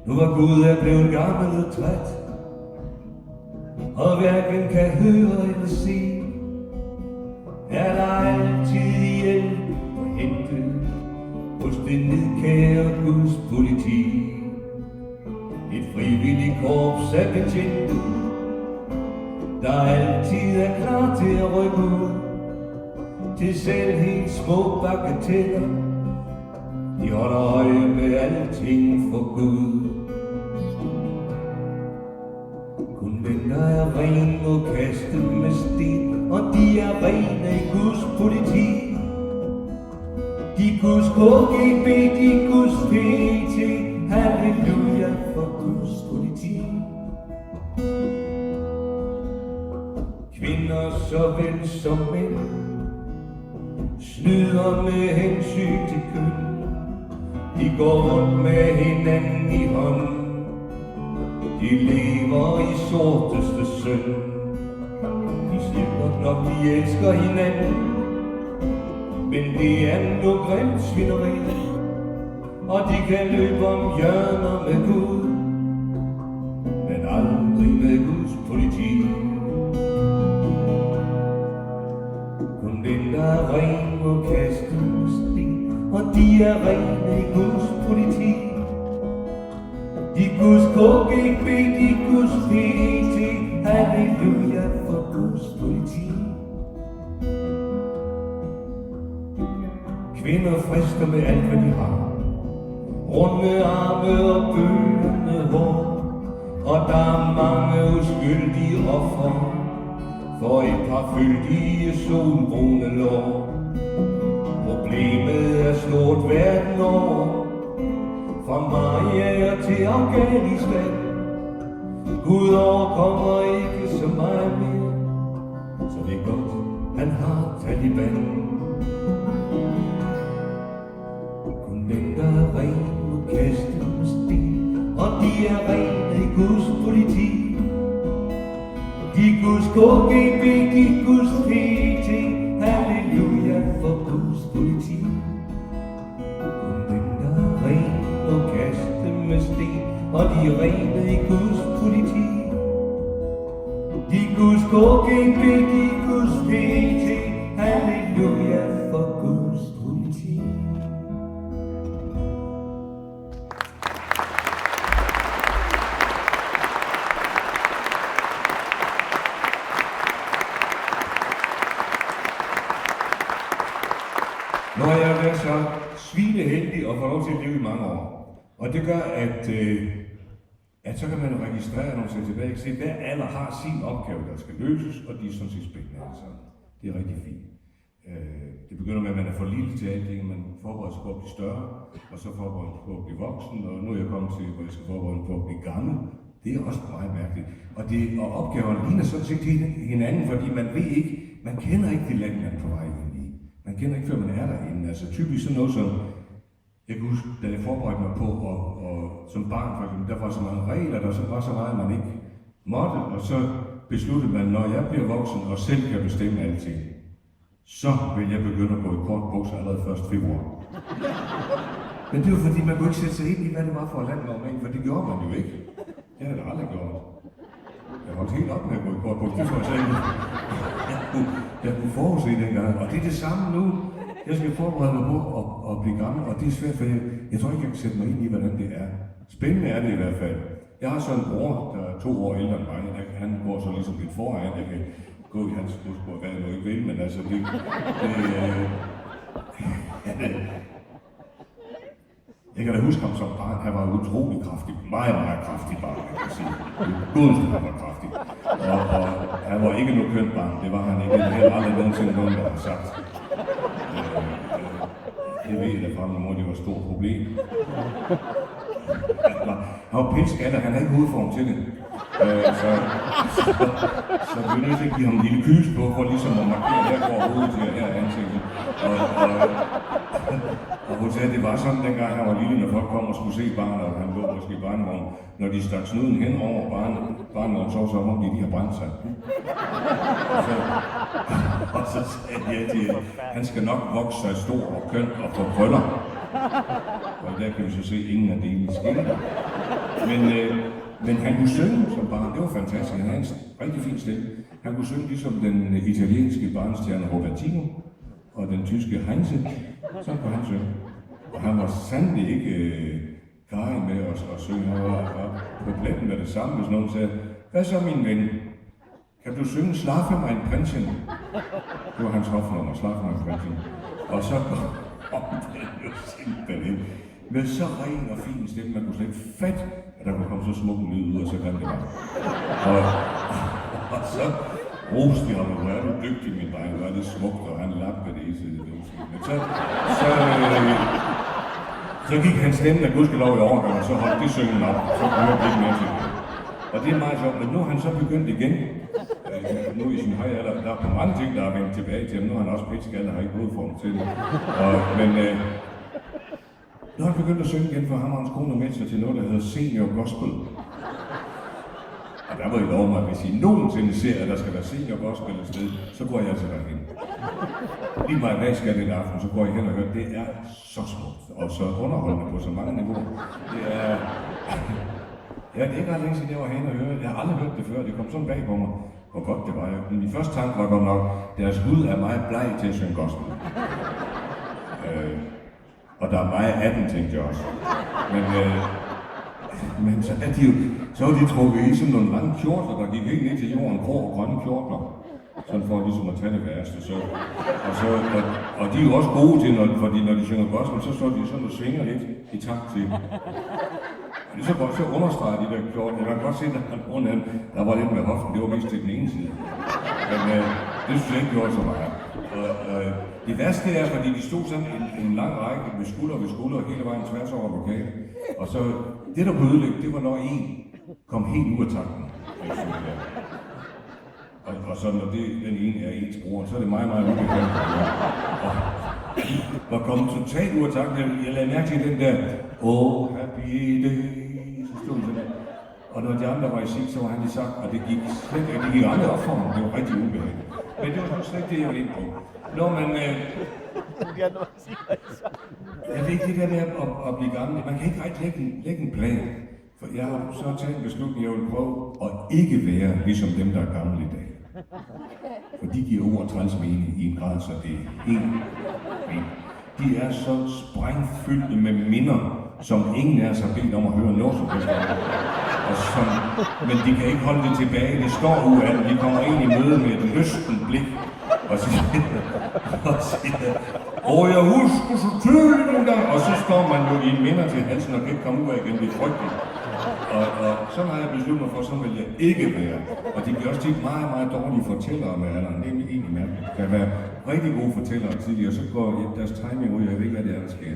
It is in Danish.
Nu var Gud blevet gammel og træt, og hverken kan høre eller se. Er der altid hjælp at hente hos det nidkære Guds politi? Et frivilligt korps af betjente, der altid er klar til at rykke ud til selv helt små bagateller. De holder øje med alting for Gud. Kun den der er ren må kaste med sten, og de er rene i Guds politi. De Guds KGB, de Guds PT, halleluja for Guds politi. Kvinder såvel som mænd snyder med hensyn til køn. De går rundt med hinanden i hånden. De lever i sorteste synd. De siger nok de elsker hinanden, men det er nu grimt svineri. Og de kan løbe om hjørner med Gud, men aldrig med Guds politi. Kun den der er ren må kaste med sten, og de er rene i Guds politi. De Guds KGB, de Guds PT, halleluja for Guds politi. Kvinder frister med alt hvad de har, runde arme og bølgende hår, og der er mange uskyldige ofre for et par fyldige solbrune lår. Problemet er stort verden over, fra Maria til Afghanistan. Gud overkommer ikke så meget mere, så det er godt, han har Taliban. Kun den der er ren må kaste med sten, og de er rene i Guds politi. De Guds KGB, de Guds PT, halleluja for Guds politi. Kun den der er ren må kaste med sten, og de er rene i Guds politi. De Guds KGB, de Guds PT, halleluja for Guds politi. Når jeg har været så svineheldig og får lov til at leve i mange år, og det gør, at så kan man registrere, når man ser tilbage, og se, hver alder har sin opgave, der skal løses, og de er sådan set spændende alle sammen. Det er rigtig fint. Det begynder med, at man er for lille til alting, man forbereder sig på at blive større, og så forbereder sig på at blive voksen, og nu er jeg kommet til, hvor jeg skal forberede mig på at blive gammel. Det er også meget mærkeligt. Og opgaverne ligner sådan set hinanden, fordi man ved ikke, man kender ikke det land, man er på vej ind i. Man kender ikke, før man er derinde. Altså typisk sådan noget som, jeg kan huske, da jeg forberedte mig på, og som barn for eksempel, der var så mange regler, der var så meget, man ikke måtte, og så besluttede man, når jeg bliver voksen og selv kan bestemme alting, så vil jeg begynde at gå i kort bukser allerede 1. februar. Men det var fordi, man kunne ikke sætte sig ind i, hvad det var for et land, for det gjorde man jo ikke. Det havde jeg aldrig gjort. Jeg holdt helt op med at gå i kort bukser, det var sådan, jeg kunne forudse dengang, og det er det samme nu. Jeg skal forberede mig på at blive gammel, og det er svært, for jeg tror ikke, jeg kan sætte mig ind i, hvordan det er. Spændende er det i hvert fald. Jeg har så en bror, der er 2 år ældre end mig. Han går så ligesom lidt foran. Jeg kan gå i hans fodspor, hvad jeg nu ikke vil, men altså jeg kan da huske ham som barn. Han var utrolig kraftig. Meget, meget kraftig barn, jeg kan sige. Gudens, han var kraftig. Og han var ikke noget kønt barn. Det var han ikke. Det havde aldrig nogensinde nogen, der har sagt. Det ved jeg da fra min mor, det var et stort problem. Han var pilskatter, han havde ikke hovedform til det. Så vi er nødt til at give ham en lille kys på, for ligesom at markere, her går hovedet til her ansigtet. Og hun sagde, at det var sådan dengang han var lille, når folk kom og skulle se barnet, og han lå måske i barnevognen. Når de stak snuden hen over barnevognen, så om de har brændt sig. Og så sagde jeg til hende, han skal nok vokse sig stor og køn og få krøller. Og der kan vi så se ingen af delene sker. Men han kunne synge som barn, det var fantastisk. Han havde en rigtig fin stemme. Han kunne synge ligesom den italienske barnestjerne Robertino og den tyske Heinze. Sådan kunne han synge. Og han var sandelig ikke karrig med at synge. Han var på pletten med det samme, hvis nogen sagde, hvad så min ven? Kan du synge Slaffe mig en prinsen? Det var hans hofnummer, Slaffe mig en prinsen. Og så kom den jo simpelthen med så ren og fin stemme, man kunne slet ikke fatte, at der kunne komme så smuk en lyd ud, og så kan det var. Og så roste de ham, hvor er du dygtig, min dreng, hvor er det smukt, og han lappede det i sig. Men så gik hans stemme der gudskelov i overgang, og så holdt det syngen op, så kunne jeg ikke mere til det. Og det er meget sjovt, men nu har han så begyndt igen. Nu i sin høje alder, der er på mange ting, der er vendt tilbage til ham. Nu har han også pitskaller, har ikke hovedform til det. Men nu har han begyndt at synge igen, for ham og hans kone med sig til noget, der hedder Senior Gospel. Og der må I love mig, at hvis I nogensinde ser, at der skal være Senior Gospel et sted, så går jeg altså derhen. Lige meget hvad skal den aften, så går I hen og hører, det er så smukt og så underholdende på så mange niveauer. Det er... Ja, det er ikke ret længe siden jeg var hen og høre. Jeg har aldrig hørt det før, det kom sådan bag på mig. Hvor godt det var. Men min første tanke var godt nok, deres hud er meget bleg til at synge gospel. Og der er meget af den, tænkte jeg også. Men så er de jo, så var de trukket i sådan nogle lange kjortler, der gik helt ned til jorden, grå og grønne kjortler. Sådan for ligesom at tage det værste. Og de er jo også gode til, fordi når de synger gospel, så står de sådan og svinger lidt i takt til. Og det er så godt, så understreger de der kjortler. Jeg kan godt se, at der var lidt med hoften, det var mest til den ene side. Men det synes jeg ikke gjorde så meget. Det værste er, fordi de stod sådan en lang række med skulder ved skulder hele vejen tværs over lokalet. Og så det der kunne ødelægge, det var når en kom helt ud af takten. Og så når den ene er ens bror, så er det meget, meget ubehageligt. Og kom totalt ud af takten. Jeg lagde mærke til den der, oh happy day, så stod den der. Og når de andre var i sig, så var han lige sagt, og det gik aldrig op for ham. Det var rigtig ubehageligt. Men det var slet ikke det, jeg ville ind på. Når man... jeg ved ikke det der med at blive gammel. Man kan ikke rigtig lægge en plan. For jeg har så taget en beslutning, jeg vil prøve at ikke være ligesom dem, der er gamle i dag. For de giver ord træls mening i en grad, så det er helt mening. De er så sprængfyldte med minder, som ingen af os har bedt om at høre noget som helst. Men de kan ikke holde det tilbage. De står ud af det. De kommer ind i møde med et lystent blik. Og siger, jeg husker så tydeligt nogle gange. Og så står man jo i minder til halsen og kan ikke komme ud af igen. Det er frygteligt. Og sådan har jeg besluttet mig for, sådan vil jeg ikke være. Og de bliver også tit meget, meget dårlige fortællere med alderen. Det er egentlig mærkeligt. Der kan være rigtig gode fortællere tidligere, så går deres timing ud, jeg ved ikke, hvad det er, der sker.